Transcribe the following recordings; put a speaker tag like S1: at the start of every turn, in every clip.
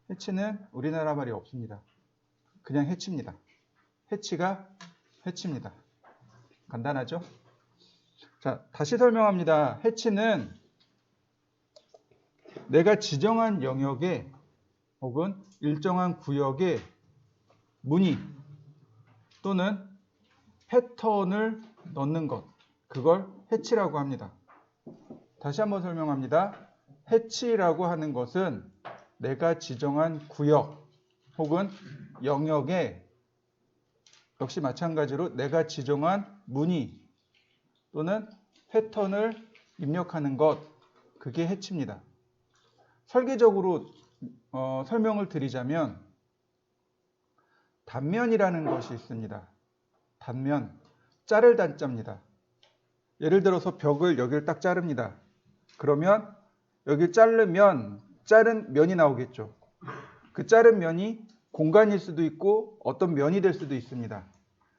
S1: 해치는 우리나라 말이 없습니다. 그냥 해치입니다. 해치가 해치입니다. 간단하죠? 자, 다시 설명합니다. 해치는 내가 지정한 영역에 혹은 일정한 구역에 무늬 또는 패턴을 넣는 것, 그걸 해치라고 합니다. 다시 한번 설명합니다. 해치라고 하는 것은 내가 지정한 구역 혹은 영역에 역시 마찬가지로 내가 지정한 무늬 또는 패턴을 입력하는 것, 그게 해치입니다. 설계적으로 설명을 드리자면 단면이라는 것이 있습니다. 단면, 자를 단자입니다. 예를 들어서 벽을 여기를 딱 자릅니다. 그러면 여기 자르면 자른 면이 나오겠죠. 그 자른 면이 공간일 수도 있고 어떤 면이 될 수도 있습니다.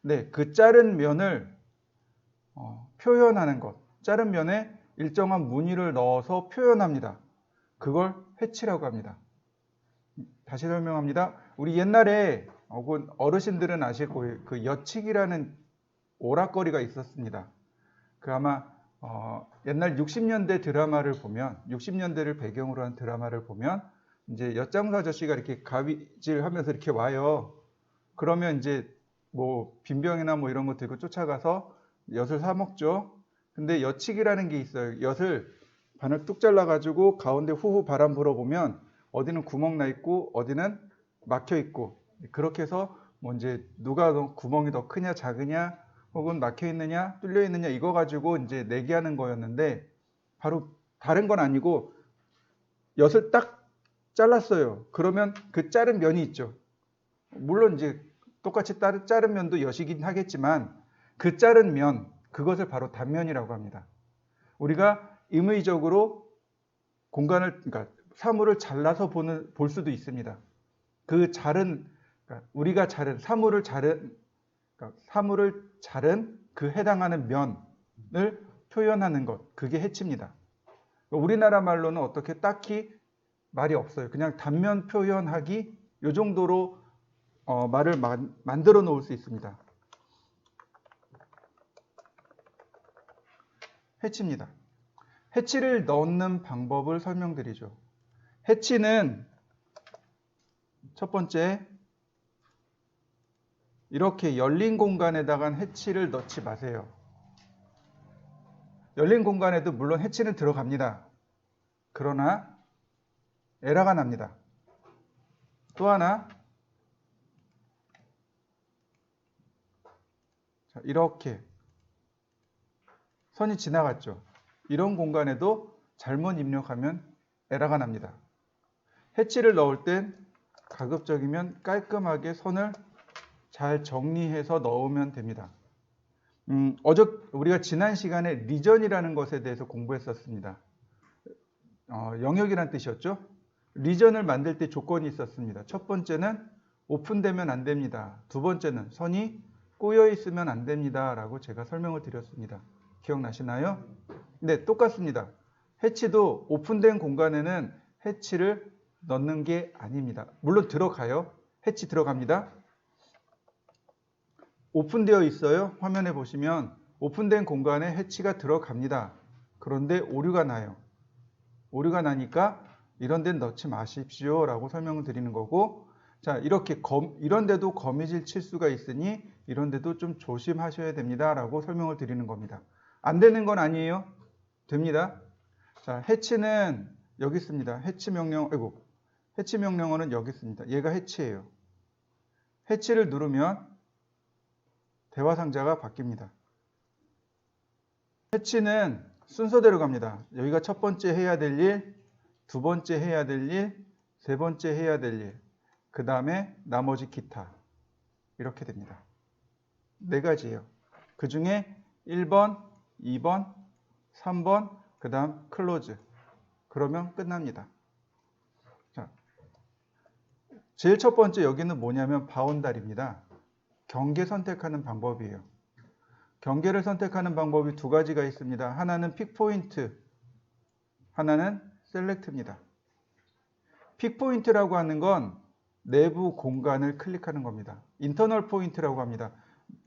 S1: 네, 그 자른 면을 표현하는 것, 자른 면에 일정한 무늬를 넣어서 표현합니다. 그걸 해치라고 합니다. 다시 설명합니다. 우리 옛날에 혹은 어르신들은 아실 거예요. 그 여치기라는 오락거리가 있었습니다. 그 아마 옛날 60년대 드라마를 보면 60년대를 배경으로 한 드라마를 보면 이제 엿장사 아저씨가 이렇게 가위질하면서 이렇게 와요. 그러면 이제 뭐 빈병이나 뭐 이런 거 들고 쫓아가서 엿을 사 먹죠. 근데 여치기라는 게 있어요. 엿을 반을 뚝 잘라가지고 가운데 후후 바람 불어보면 어디는 구멍 나 있고 어디는 막혀 있고 그렇게 해서 뭐 이제 누가 구멍이 더 크냐 작으냐 혹은 막혀 있느냐 뚫려 있느냐 이거 가지고 이제 내기하는 거였는데 바로 다른 건 아니고 엿을 딱 잘랐어요. 그러면 그 자른 면이 있죠. 물론 이제 똑같이 자른 면도 엿이긴 하겠지만 그 자른 면 그것을 바로 단면이라고 합니다. 우리가 임의적으로 공간을 그러니까 사물을 잘라서 볼 수도 있습니다. 그 그러니까 우리가 자른 사물을 자른 그 해당하는 면을 표현하는 것, 그게 해치입니다. 우리나라 말로는 어떻게 딱히 말이 없어요. 그냥 단면 표현하기 이 정도로 말을 만들어 놓을 수 있습니다. 해치입니다. 해치를 넣는 방법을 설명드리죠. 해치는 첫 번째 이렇게 열린 공간에다가 해치를 넣지 마세요. 열린 공간에도 물론 해치는 들어갑니다. 그러나 에러가 납니다. 또 하나 이렇게 선이 지나갔죠. 이런 공간에도 잘못 입력하면 에러가 납니다. 해치를 넣을 땐 가급적이면 깔끔하게 선을 잘 정리해서 넣으면 됩니다. 우리가 지난 시간에 리전이라는 것에 대해서 공부했었습니다. 영역이란 뜻이었죠. 리전을 만들 때 조건이 있었습니다. 첫 번째는 오픈되면 안 됩니다. 두 번째는 선이 꼬여 있으면 안 됩니다. 라고 제가 설명을 드렸습니다. 기억나시나요? 네, 똑같습니다. 해치도 오픈된 공간에는 해치를 넣는 게 아닙니다. 물론 들어가요. 해치 들어갑니다. 오픈되어 있어요. 화면에 보시면 오픈된 공간에 해치가 들어갑니다. 그런데 오류가 나요. 오류가 나니까 이런 데는 넣지 마십시오 라고 설명을 드리는 거고, 자, 이렇게 이런 데도 거미줄 칠 수가 있으니 이런 데도 좀 조심하셔야 됩니다 라고 설명을 드리는 겁니다. 안 되는 건 아니에요. 됩니다. 자, 해치는 여기 있습니다. 해치 명령어는 여기 있습니다. 얘가 해치예요. 해치를 누르면 대화 상자가 바뀝니다. 해치는 순서대로 갑니다. 여기가 첫 번째 해야 될 일, 두 번째 해야 될 일, 세 번째 해야 될 일, 그 다음에 나머지 기타. 이렇게 됩니다. 네 가지예요. 그 중에 1번, 2번, 3번, 그 다음 클로즈. 그러면 끝납니다. 자, 제일 첫 번째 여기는 뭐냐면 바운다리입니다. 경계 선택하는 방법이에요. 경계를 선택하는 방법이 두 가지가 있습니다. 하나는 픽포인트, 하나는 셀렉트입니다. 픽 포인트라고 하는 건 내부 공간을 클릭하는 겁니다. 인터널 포인트라고 합니다.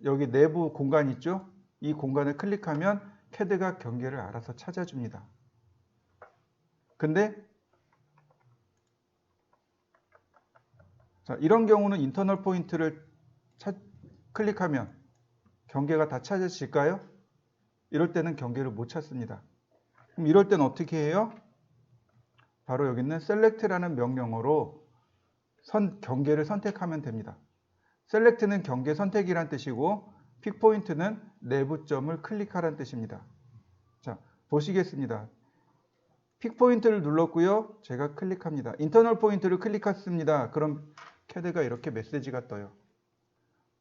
S1: 여기 내부 공간 있죠? 이 공간을 클릭하면 CAD가 경계를 알아서 찾아줍니다. 근데 자, 이런 경우는 인터널 포인트를 클릭하면 경계가 다 찾아질까요? 이럴 때는 경계를 못 찾습니다. 그럼 이럴 때는 어떻게 해요? 바로 여기 있는 select라는 명령어로 경계를 선택하면 됩니다. select는 경계 선택이란 뜻이고 픽 포인트는 내부점을 클릭하라는 뜻입니다. 자, 보시겠습니다. 픽 포인트를 눌렀고요. 제가 클릭합니다. 인터널 포인트를 클릭했습니다. 그럼 CAD가 이렇게 메시지가 떠요.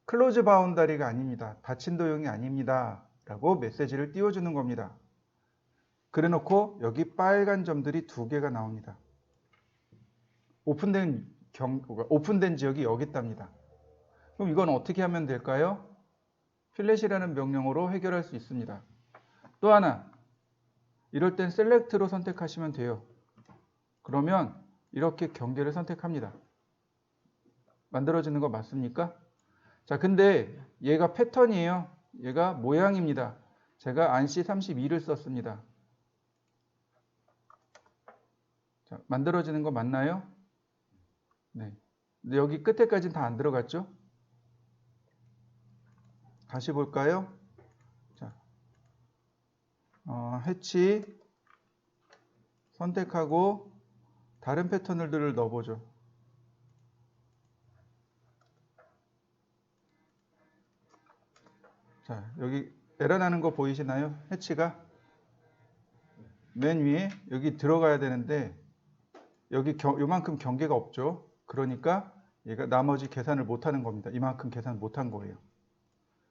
S1: 클로즈 바운다리가 아닙니다. 닫힌 도형이 아닙니다. 라고 메시지를 띄워주는 겁니다. 그래 놓고 여기 빨간 점들이 2개가 나옵니다. 오픈된 지역이 여기 있답니다. 그럼 이건 어떻게 하면 될까요? 필렛이라는 명령어로 해결할 수 있습니다. 또 하나, 이럴 땐 셀렉트로 선택하시면 돼요. 그러면 이렇게 경계를 선택합니다. 만들어지는 거 맞습니까? 자, 근데 얘가 패턴이에요. 얘가 모양입니다. 제가 ANSI 32를 썼습니다. 자, 만들어지는 거 맞나요? 네. 근데 여기 끝에까지는 다 안 들어갔죠? 다시 볼까요? 자, 해치 선택하고 다른 패턴들을 넣어보죠. 자, 여기 에러 나는 거 보이시나요? 해치가 맨 위에 여기 들어가야 되는데 여기 요만큼 경계가 없죠. 그러니까 얘가 나머지 계산을 못하는 겁니다. 이만큼 계산 못한 거예요.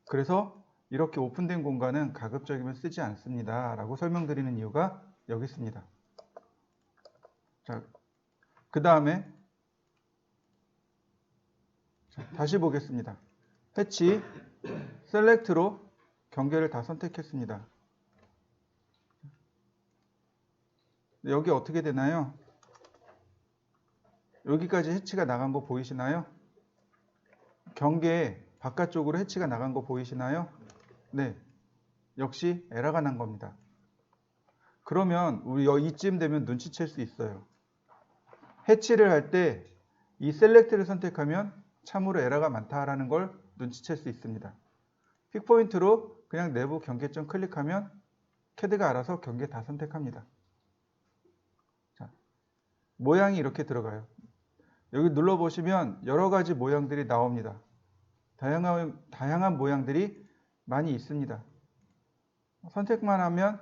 S1: 그래서 이렇게 오픈된 공간은 가급적이면 쓰지 않습니다. 라고 설명드리는 이유가 여기 있습니다. 자, 그 다음에 다시 보겠습니다. 해치 셀렉트로 경계를 다 선택했습니다. 여기 어떻게 되나요? 여기까지 해치가 나간 거 보이시나요? 경계 바깥쪽으로 해치가 나간 거 보이시나요? 네, 역시 에러가 난 겁니다. 그러면 우리 이쯤 되면 눈치챌 수 있어요. 해치를 할 때 이 셀렉트를 선택하면 참으로 에러가 많다라는 걸 눈치챌 수 있습니다. 픽 포인트로 그냥 내부 경계점 클릭하면 CAD가 알아서 경계 다 선택합니다. 자, 모양이 이렇게 들어가요. 여기 눌러보시면 여러 가지 모양들이 나옵니다. 다양한 모양들이 많이 있습니다. 선택만 하면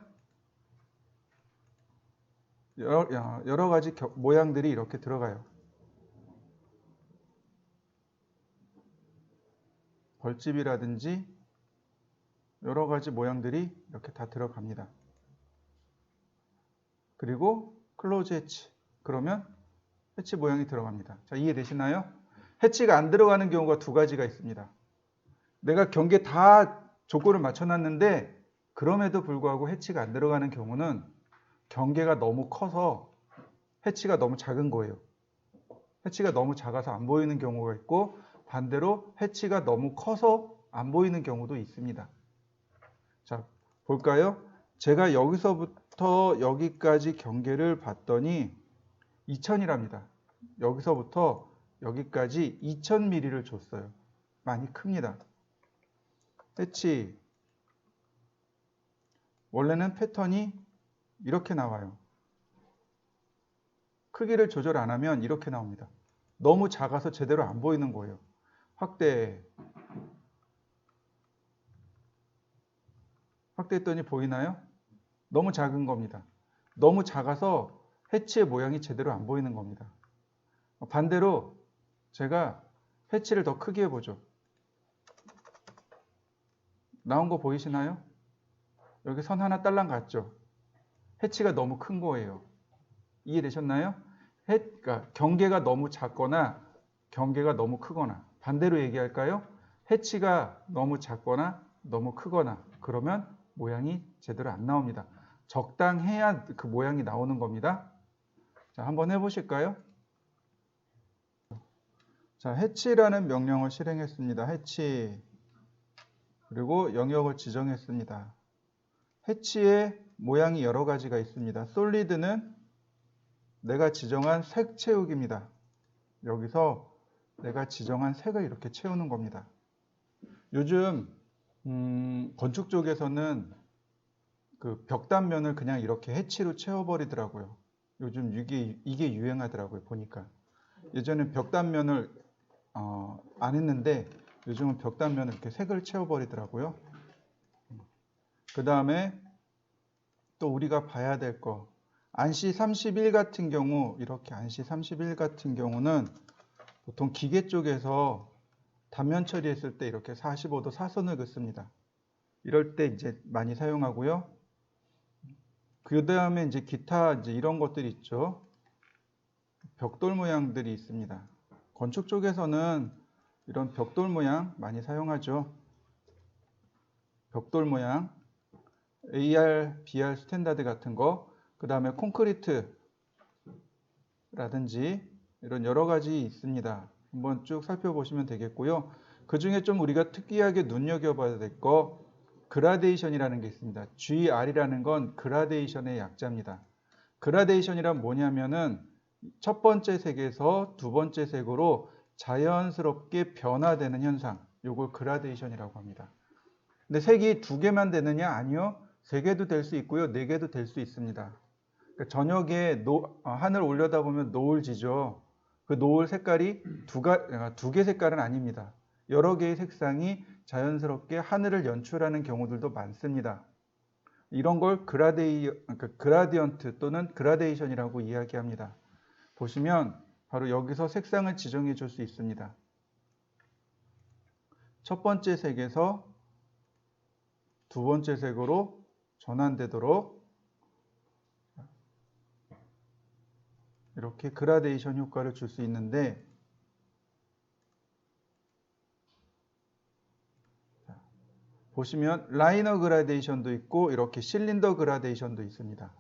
S1: 여러 가지 모양들이 이렇게 들어가요. 벌집이라든지 여러 가지 모양들이 이렇게 다 들어갑니다. 그리고 클로즈 해치. 그러면 해치 모양이 들어갑니다. 자, 이해되시나요? 해치가 안 들어가는 경우가 2가지가 있습니다. 내가 경계 다 조건을 맞춰놨는데 그럼에도 불구하고 해치가 안 들어가는 경우는 경계가 너무 커서 해치가 너무 작은 거예요. 해치가 너무 작아서 안 보이는 경우가 있고 반대로 해치가 너무 커서 안 보이는 경우도 있습니다. 자, 볼까요? 제가 여기서부터 여기까지 경계를 봤더니 2000이랍니다. 여기서부터 여기까지 2000mm를 줬어요. 많이 큽니다. 해치 원래는 패턴이 이렇게 나와요. 크기를 조절 안 하면 이렇게 나옵니다. 너무 작아서 제대로 안 보이는 거예요. 확대했더니 보이나요? 너무 작은 겁니다. 너무 작아서 해치의 모양이 제대로 안 보이는 겁니다. 반대로 제가 해치를 더 크게 해보죠. 나온 거 보이시나요? 여기 선 하나 딸랑 갔죠? 해치가 너무 큰 거예요. 이해되셨나요? 그러니까 경계가 너무 작거나 경계가 너무 크거나 반대로 얘기할까요? 해치가 너무 작거나 너무 크거나 그러면 모양이 제대로 안 나옵니다. 적당해야 그 모양이 나오는 겁니다. 자, 한번 해보실까요? 자, 해치라는 명령을 실행했습니다. 해치. 그리고 영역을 지정했습니다. 해치의 모양이 여러 가지가 있습니다. 솔리드는 내가 지정한 색 채우기입니다. 여기서 내가 지정한 색을 이렇게 채우는 겁니다. 요즘 건축 쪽에서는 그 벽단면을 그냥 이렇게 해치로 채워버리더라고요. 요즘 이게 유행하더라고요. 보니까. 예전엔 벽단면을 안 했는데 요즘은 벽단면을 이렇게 색을 채워버리더라고요. 그 다음에 또 우리가 봐야 될 거. 안시 31 같은 경우, 이렇게 안시 31 같은 경우는 보통 기계 쪽에서 단면 처리했을 때 이렇게 45도 사선을 긋습니다. 이럴 때 이제 많이 사용하고요. 그 다음에 이제 기타 이제 이런 것들이 있죠. 벽돌 모양들이 있습니다. 건축 쪽에서는 이런 벽돌 모양 많이 사용하죠. 벽돌 모양, AR, BR 스탠다드 같은 거, 그 다음에 콘크리트라든지 이런 여러 가지 있습니다. 한번 쭉 살펴보시면 되겠고요. 그 중에 좀 우리가 특이하게 눈여겨봐야 될 거, 그라데이션이라는 게 있습니다. GR이라는 건 그라데이션의 약자입니다. 그라데이션이란 뭐냐면은 첫 번째 색에서 두 번째 색으로 자연스럽게 변화되는 현상, 요걸 그라데이션이라고 합니다. 근데 색이 두 개만 되느냐? 아니요. 세 개도 될 수 있고요. 네 개도 될 수 있습니다. 그러니까 저녁에 하늘 올려다보면 노을 지죠. 그 노을 색깔이 두 개 색깔은 아닙니다. 여러 개의 색상이 자연스럽게 하늘을 연출하는 경우들도 많습니다. 이런 걸 그라디언트 또는 그라데이션이라고 이야기합니다. 보시면 바로 여기서 색상을 지정해 줄 수 있습니다. 첫 번째 색에서 두 번째 색으로 전환되도록 이렇게 그라데이션 효과를 줄 수 있는데, 보시면 라이너 그라데이션도 있고 이렇게 실린더 그라데이션도 있습니다.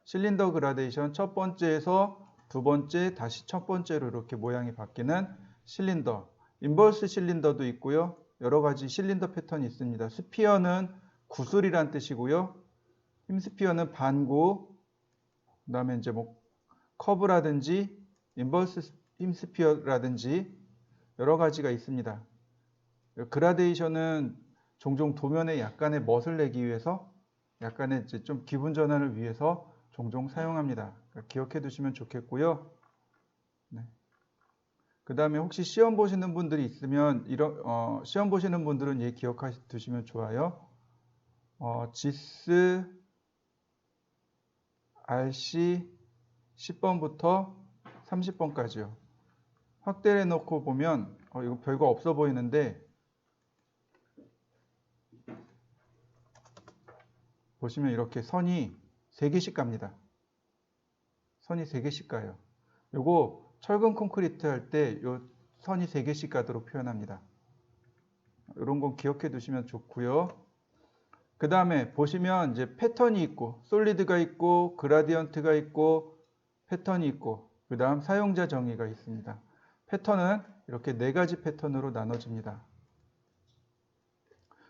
S1: 실린더 그라데이션 첫 번째에서 두 번째 다시 첫 번째로 이렇게 모양이 바뀌는 실린더, 인버스 실린더도 있고요. 여러 가지 실린더 패턴이 있습니다. 스피어는 구슬이란 뜻이고요. 힘스피어는 반구, 그 다음에 이제 뭐 커브라든지 인버스 힘스피어라든지 여러 가지가 있습니다. 그라데이션은 종종 도면에 약간의 멋을 내기 위해서, 약간의 이제 좀 기분 전환을 위해서 종종 사용합니다. 그러니까 기억해 두시면 좋겠고요. 네. 그 다음에 혹시 시험 보시는 분들이 있으면 시험 보시는 분들은 얘 기억해 두시면 좋아요. GIS RC 10번부터 30번까지요. 확대를 해놓고 보면 이거 별거 없어 보이는데, 보시면 이렇게 선이 3개씩 갑니다. 선이 3개씩 가요. 요거 철근 콘크리트 할 때 요 선이 3개씩 가도록 표현합니다. 이런 건 기억해 두시면 좋고요. 그 다음에 보시면 이제 패턴이 있고, 솔리드가 있고, 그라디언트가 있고, 패턴이 있고, 그 다음 사용자 정의가 있습니다. 패턴은 이렇게 4가지 패턴으로 나눠집니다.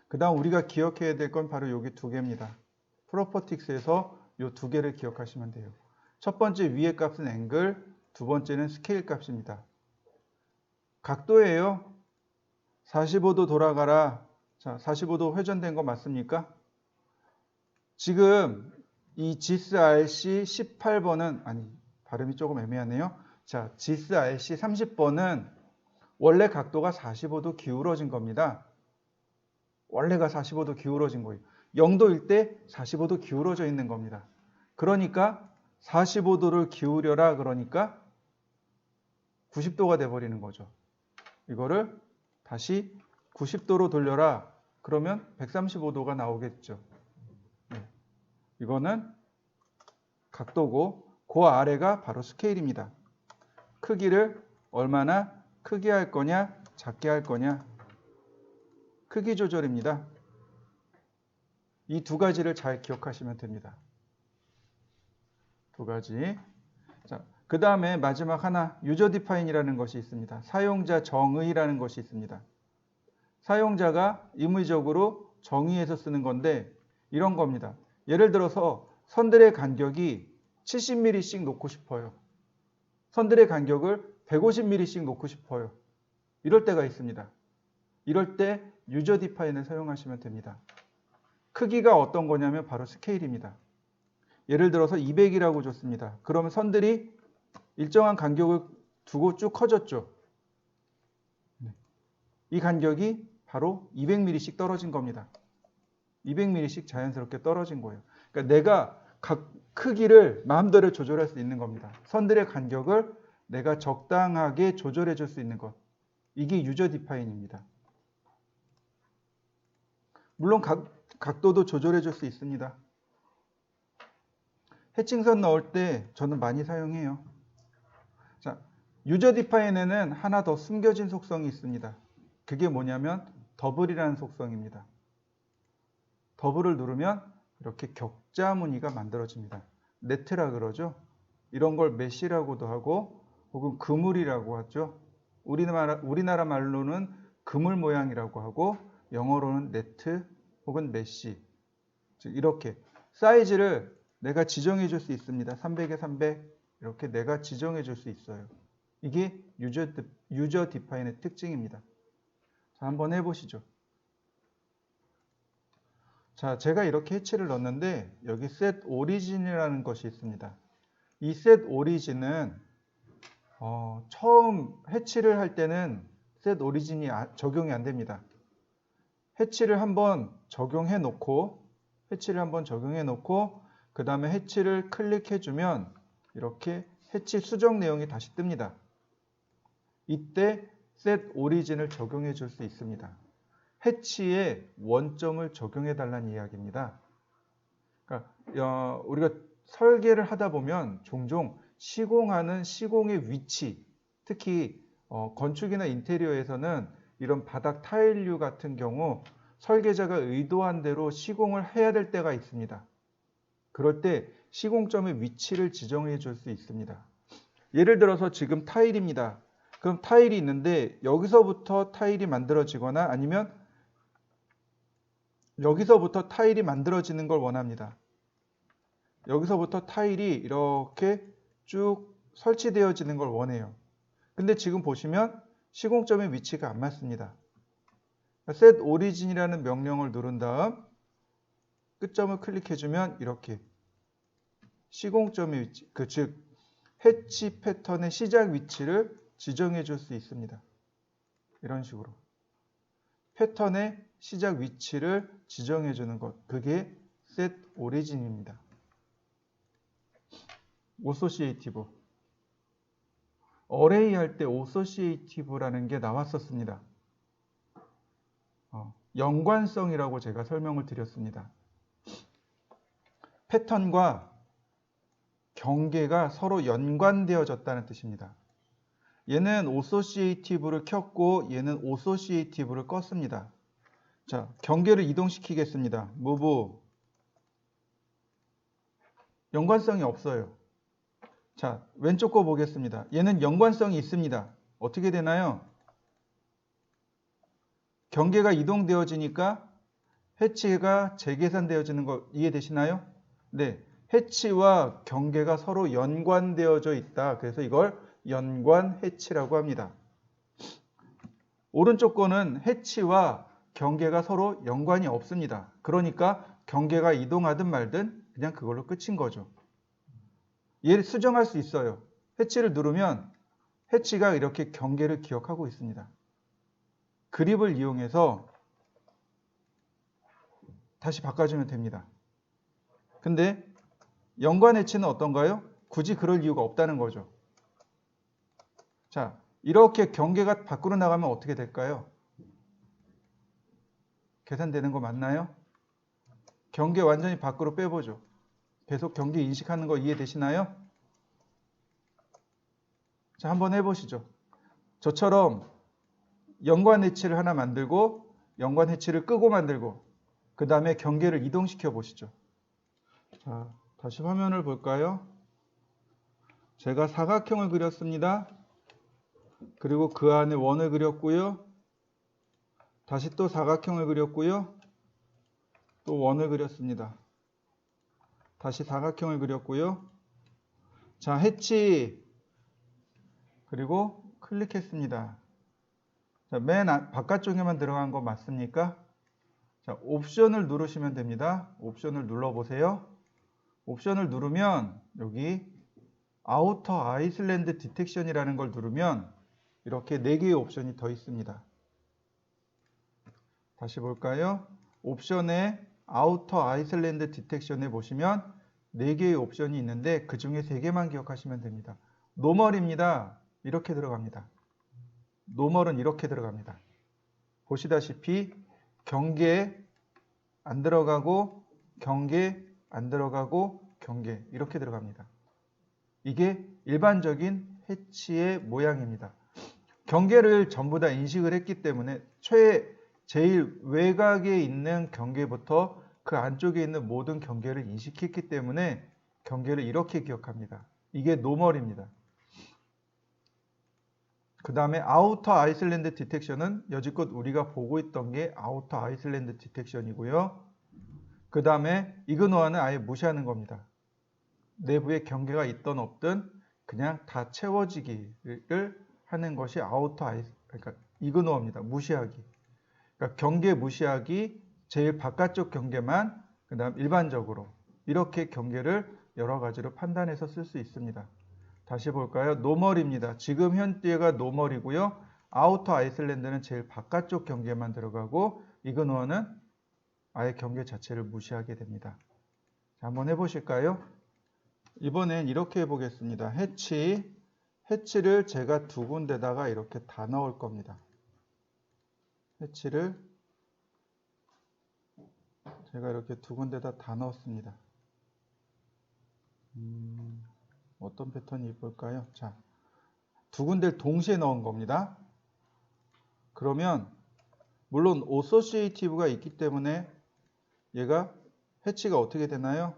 S1: 그 다음 우리가 기억해야 될 건 바로 여기 2개입니다. 프로퍼틱스에서 이 2개를 기억하시면 돼요. 첫 번째 위의 값은 앵글, 두 번째는 스케일 값입니다. 각도예요. 45도 돌아가라. 자, 45도 회전된 거 맞습니까? 지금 이 GIS RC 18번은, 아니, 발음이 조금 애매하네요. 자, GIS RC 30번은 원래 각도가 45도 기울어진 겁니다. 원래가 45도 기울어진 거예요. 0도일 때 45도 기울어져 있는 겁니다. 그러니까 45도를 기울여라, 그러니까 90도가 돼버리는 거죠. 이거를 다시 90도로 돌려라, 그러면 135도가 나오겠죠. 네. 이거는 각도고, 그 아래가 바로 스케일입니다. 크기를 얼마나 크게 할 거냐, 작게 할 거냐, 크기 조절입니다. 이 2가지를 잘 기억하시면 됩니다. 2가지. 자, 그 다음에 마지막 하나 유저 디파인이라는 것이 있습니다. 사용자 정의라는 것이 있습니다. 사용자가 임의적으로 정의해서 쓰는 건데 이런 겁니다. 예를 들어서 선들의 간격이 70mm씩 놓고 싶어요. 선들의 간격을 150mm씩 놓고 싶어요. 이럴 때가 있습니다. 이럴 때 유저 디파인을 사용하시면 됩니다. 크기가 어떤 거냐면 바로 스케일입니다. 예를 들어서 200이라고 줬습니다. 그러면 선들이 일정한 간격을 두고 쭉 커졌죠. 이 간격이 바로 200mm씩 떨어진 겁니다. 200mm씩 자연스럽게 떨어진 거예요. 그러니까 내가 각 크기를 마음대로 조절할 수 있는 겁니다. 선들의 간격을 내가 적당하게 조절해 줄 수 있는 것. 이게 유저 디파인입니다. 물론 각도도 조절해 줄 수 있습니다. 해칭선 넣을 때 저는 많이 사용해요. 자, 유저 디파인에는 하나 더 숨겨진 속성이 있습니다. 그게 뭐냐면 더블이라는 속성입니다. 더블을 누르면 이렇게 격자 무늬가 만들어집니다. 네트라 그러죠. 이런 걸 메시라고도 하고 혹은 그물이라고 하죠. 우리나라 말로는 그물 모양이라고 하고 영어로는 네트 혹은 메시. 즉 이렇게 사이즈를 내가 지정해 줄 수 있습니다. 300에 300 이렇게 내가 지정해 줄 수 있어요. 이게 유저 디파인의 특징입니다. 자, 한번 해보시죠. 자, 제가 이렇게 해치를 넣었는데 여기 set origin이라는 것이 있습니다. 이 set origin은 처음 해치를 할 때는 set origin이 적용이 안 됩니다. 해치를 한번 적용해 놓고 그 다음에 해치를 클릭해 주면 이렇게 해치 수정 내용이 다시 뜹니다. 이때 set origin을 적용해 줄 수 있습니다. 해치에 원점을 적용해 달라는 이야기입니다. 그러니까 우리가 설계를 하다 보면 종종 시공하는 시공의 위치, 특히 건축이나 인테리어에서는 이런 바닥 타일류 같은 경우 설계자가 의도한 대로 시공을 해야 될 때가 있습니다. 그럴 때 시공점의 위치를 지정해 줄 수 있습니다. 예를 들어서 지금 타일입니다. 그럼 타일이 있는데 여기서부터 타일이 만들어지거나 아니면 여기서부터 타일이 만들어지는 걸 원합니다. 여기서부터 타일이 이렇게 쭉 설치되어지는 걸 원해요. 근데 지금 보시면 시공점의 위치가 안 맞습니다. set origin이라는 명령을 누른 다음 끝점을 클릭해주면 이렇게 시공점의 위치, 즉 해치 패턴의 시작 위치를 지정해 줄 수 있습니다. 이런 식으로. 패턴의 시작 위치를 지정해 주는 것. 그게 set origin입니다. associative. array 할 때 associative라는 게 나왔었습니다. 연관성이라고 제가 설명을 드렸습니다. 패턴과 경계가 서로 연관되어졌다는 뜻입니다. 얘는 associative를 켰고 얘는 associative를 껐습니다. 자, 경계를 이동시키겠습니다. move. 연관성이 없어요. 자, 왼쪽 거 보겠습니다. 얘는 연관성이 있습니다. 어떻게 되나요? 경계가 이동되어지니까 해치가 재계산되어지는 거 이해되시나요? 네. 해치와 경계가 서로 연관되어져 있다. 그래서 이걸 연관 해치라고 합니다. 오른쪽 거는 해치와 경계가 서로 연관이 없습니다. 그러니까 경계가 이동하든 말든 그냥 그걸로 끝인 거죠. 얘를 수정할 수 있어요. 해치를 누르면 해치가 이렇게 경계를 기억하고 있습니다. 그립을 이용해서 다시 바꿔주면 됩니다. 근데 연관 해치는 어떤가요? 굳이 그럴 이유가 없다는 거죠. 자, 이렇게 경계가 밖으로 나가면 어떻게 될까요? 계산되는 거 맞나요? 경계 완전히 밖으로 빼보죠. 계속 경계 인식하는 거 이해되시나요? 자, 한번 해보시죠. 저처럼 연관 해치를 하나 만들고 연관 해치를 끄고 만들고 그 다음에 경계를 이동시켜 보시죠. 자, 다시 화면을 볼까요? 제가 사각형을 그렸습니다. 그리고 그 안에 원을 그렸고요. 다시 또 사각형을 그렸고요. 또 원을 그렸습니다. 다시 사각형을 그렸고요. 자, 해치. 그리고 클릭했습니다. 자, 맨 바깥쪽에만 들어간 거 맞습니까? 자, 옵션을 누르시면 됩니다. 옵션을 눌러보세요. 옵션을 누르면 여기 아우터 아이슬란드 디텍션이라는 걸 누르면 이렇게 4개의 옵션이 더 있습니다. 다시 볼까요? 옵션에 아우터 아이슬란드 디텍션에 보시면 4개의 옵션이 있는데 그 중에 3개만 기억하시면 됩니다. 노멀입니다. 이렇게 들어갑니다. 노멀은 이렇게 들어갑니다. 보시다시피 경계 안 들어가고 경계 안 들어가고 경계 이렇게 들어갑니다. 이게 일반적인 해치의 모양입니다. 경계를 전부 다 인식을 했기 때문에 제일 외곽에 있는 경계부터 그 안쪽에 있는 모든 경계를 인식했기 때문에 경계를 이렇게 기억합니다. 이게 노멀입니다. 그 다음에 아우터 아이슬란드 디텍션은 여지껏 우리가 보고 있던 게 아우터 아이슬란드 디텍션이고요. 그 다음에 이그노어는 아예 무시하는 겁니다. 내부에 경계가 있든 없든 그냥 다 채워지기를 하는 것이 그러니까 이그노어입니다. 무시하기. 그러니까 경계 무시하기, 제일 바깥쪽 경계만, 그 다음 일반적으로 이렇게 경계를 여러 가지로 판단해서 쓸 수 있습니다. 다시 볼까요? 노멀입니다. 지금 현재가 노멀이고요. 아우터 아이슬란드는 제일 바깥쪽 경계만 들어가고 이그노어는 아예 경계 자체를 무시하게 됩니다. 자, 한번 해보실까요? 이번엔 이렇게 해보겠습니다. 해치를 제가 2군데다가 이렇게 다 넣을 겁니다. 해치를 제가 이렇게 2군데다 다 넣었습니다. 어떤 패턴이 이쁠까요? 자, 2군데를 동시에 넣은 겁니다. 그러면 물론 어소시에이티브가 있기 때문에 얘가 해치가 어떻게 되나요?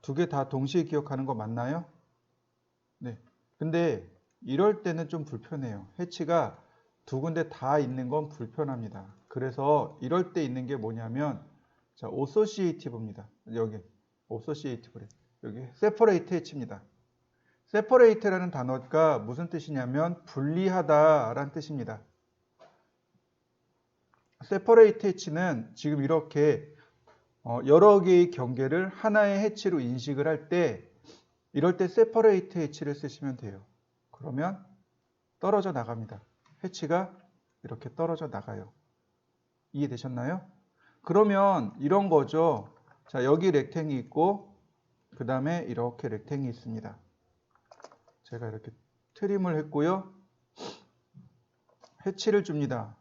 S1: 2개 다 동시에 기억하는 거 맞나요? 네. 근데 이럴 때는 좀 불편해요. 해치가 2군데 다 있는 건 불편합니다. 그래서 이럴 때 있는 게 뭐냐면 자, 어소시에이티브입니다. 여기 어소시에이티브래. 여기 세퍼레이트 해치입니다. 세퍼레이트라는 단어가 무슨 뜻이냐면 분리하다라는 뜻입니다. 세퍼레이트 해치는 지금 이렇게 여러 개의 경계를 하나의 해치로 인식을 할 때 이럴 때 세퍼레이트 해치를 쓰시면 돼요. 그러면 떨어져 나갑니다. 해치가 이렇게 떨어져 나가요. 이해되셨나요? 그러면 이런 거죠. 자, 여기 렉탱이 있고 그 다음에 이렇게 렉탱이 있습니다. 제가 이렇게 트림을 했고요. 해치를 줍니다.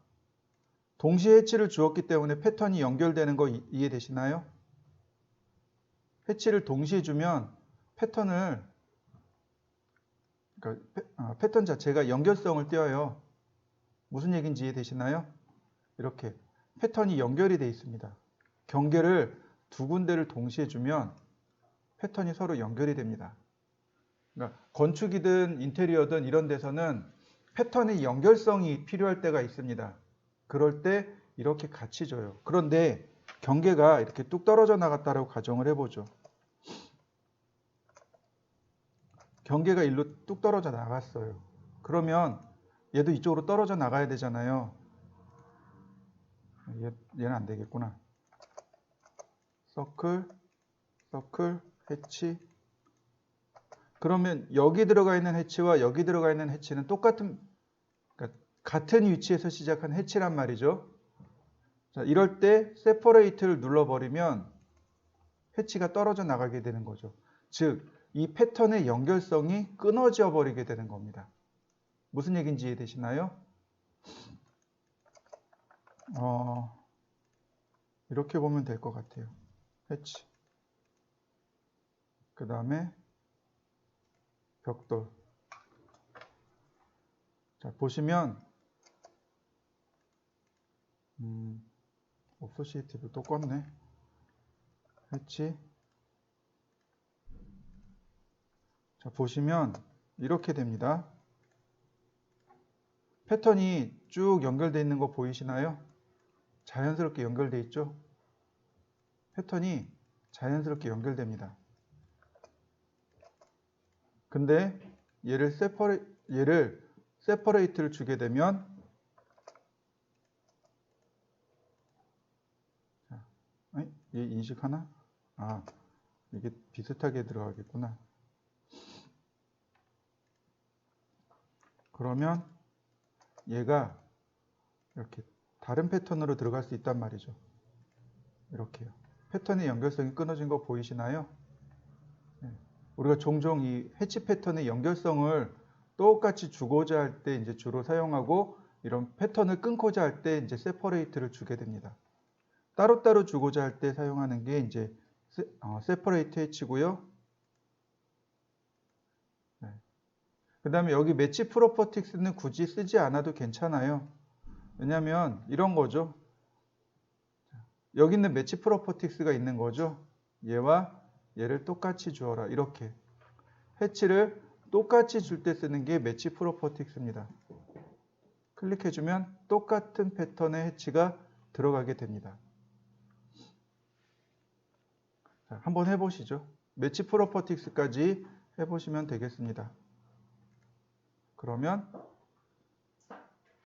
S1: 동시에 해치를 주었기 때문에 패턴이 연결되는 거 이해되시나요? 해치를 동시에 주면 패턴을 그러니까 패턴 자체가 연결성을 띄어요. 무슨 얘기인지 이해되시나요? 이렇게 패턴이 연결이 되어 있습니다. 경계를 2군데를 동시에 주면 패턴이 서로 연결이 됩니다. 그러니까 건축이든 인테리어든 이런 데서는 패턴의 연결성이 필요할 때가 있습니다. 그럴 때 이렇게 같이 줘요. 그런데 경계가 이렇게 뚝 떨어져 나갔다고 가정을 해보죠. 경계가 일로 뚝 떨어져 나갔어요. 그러면 얘도 이쪽으로 떨어져 나가야 되잖아요. 얘는 안 되겠구나. 서클, 해치. 그러면 여기 들어가 있는 해치와 여기 들어가 있는 해치는 똑같은, 그러니까 같은 위치에서 시작한 해치란 말이죠. 자, 이럴 때 세퍼레이트를 눌러버리면 해치가 떨어져 나가게 되는 거죠. 즉, 이 패턴의 연결성이 끊어져 버리게 되는 겁니다. 무슨 얘기인지 이해되시나요? 이렇게 보면 될 것 같아요. 해치. 그 다음에 벽돌. 자, 보시면 어소시에이티브 또 껐네. 해치. 자, 보시면 이렇게 됩니다. 패턴이 쭉 연결되어 있는 거 보이시나요? 자연스럽게 연결되어 있죠? 패턴이 자연스럽게 연결됩니다. 근데 얘를 세퍼레이트를 주게 되면 얘 인식하나? 아, 이게 비슷하게 들어가겠구나. 그러면 얘가 이렇게 다른 패턴으로 들어갈 수 있단 말이죠. 이렇게요. 패턴의 연결성이 끊어진 거 보이시나요? 우리가 종종 이 해치 패턴의 연결성을 똑같이 주고자 할 때 이제 주로 사용하고, 이런 패턴을 끊고자 할 때 이제 세퍼레이트를 주게 됩니다. 따로따로 주고자 할 때 사용하는 게 이제 세퍼레이트 해치고요. 그 다음에 여기 매치 프로퍼티스는 굳이 쓰지 않아도 괜찮아요. 왜냐하면 이런 거죠. 여기 있는 매치 프로퍼티스가 있는 거죠. 얘와 얘를 똑같이 주어라. 이렇게 해치를 똑같이 줄 때 쓰는 게 매치 프로퍼티스입니다. 클릭해주면 똑같은 패턴의 해치가 들어가게 됩니다. 자, 한번 해보시죠. 매치 프로퍼티스까지 해보시면 되겠습니다. 그러면